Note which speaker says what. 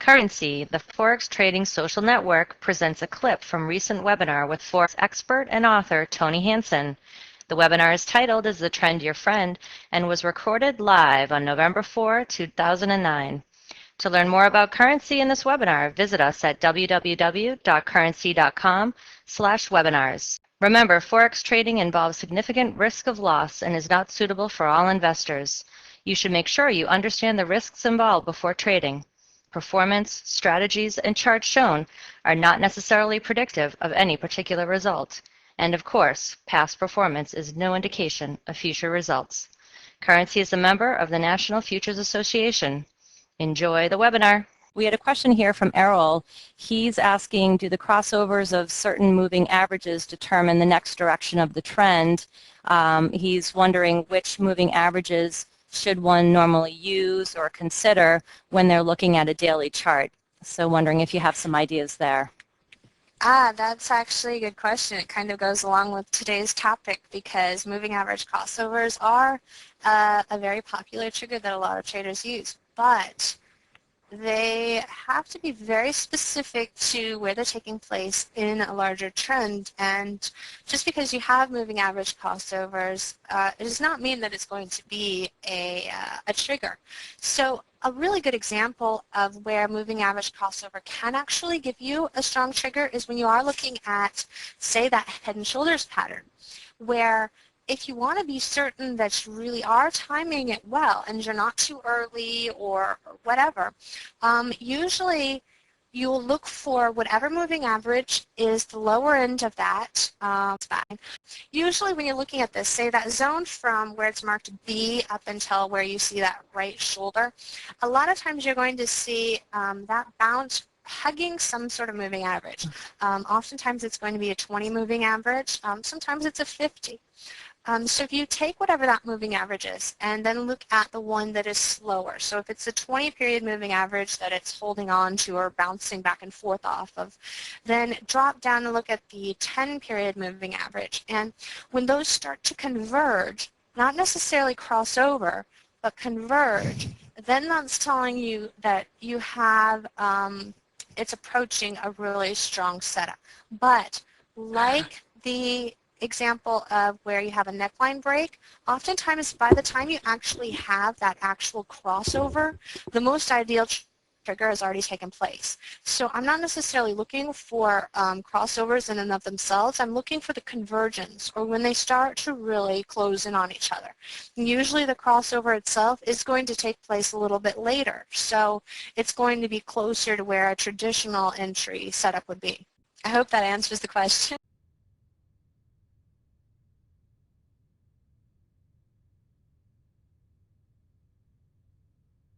Speaker 1: Currency, the Forex Trading Social Network, presents a clip from recent webinar with Forex expert and author Toni Hansen. The webinar is titled Is the Trend Your Friend and was recorded live on November 4, 2009. To learn more about currency in this webinar, visit us at www.currency.com/webinars. Remember, Forex trading involves significant risk of loss and is not suitable for all investors. You should make sure you understand the risks involved before trading. Performance, strategies, and charts shown are not necessarily predictive of any particular result. And of course, past performance is no indication of future results. Currency is a member of the National Futures Association. Enjoy the webinar. We had a question here from Errol. He's asking, do the crossovers of certain moving averages determine the next direction of the trend? He's wondering which moving averages should one normally use or consider when they're looking at a daily chart. So wondering if you have some ideas there.
Speaker 2: That's actually a good question. It kind of goes along with today's topic because moving average crossovers are a very popular trigger that a lot of traders use, but they have to be very specific to where they're taking place in a larger trend. And just because you have moving average crossovers, it does not mean that it's going to be a trigger. So a really good example of where moving average crossover can actually give you a strong trigger is when you are looking at, say, that head and shoulders pattern, where if you want to be certain that you really are timing it well and you're not too early or whatever, usually you'll look for whatever moving average is the lower end of that. Usually when you're looking at this, say that zone from where it's marked B up until where you see that right shoulder, a lot of times you're going to see that bounce hugging some sort of moving average. Oftentimes it's going to be a 20 moving average. Sometimes it's a 50. So if you take whatever that moving average is and then look at the one that is slower, so if it's a 20-period moving average that it's holding on to or bouncing back and forth off of, then drop down and look at the 10-period moving average. And when those start to converge, not necessarily cross over, but converge, then that's telling you that you have, it's approaching a really strong setup. But like the example of where you have a neckline break, oftentimes by the time you actually have that actual crossover, the most ideal trigger has already taken place. So I'm not necessarily looking for crossovers in and of themselves. I'm looking for the convergence, or when they start to really close in on each other. And usually the crossover itself is going to take place a little bit later, so it's going to be closer to where a traditional entry setup would be. I hope that answers the question.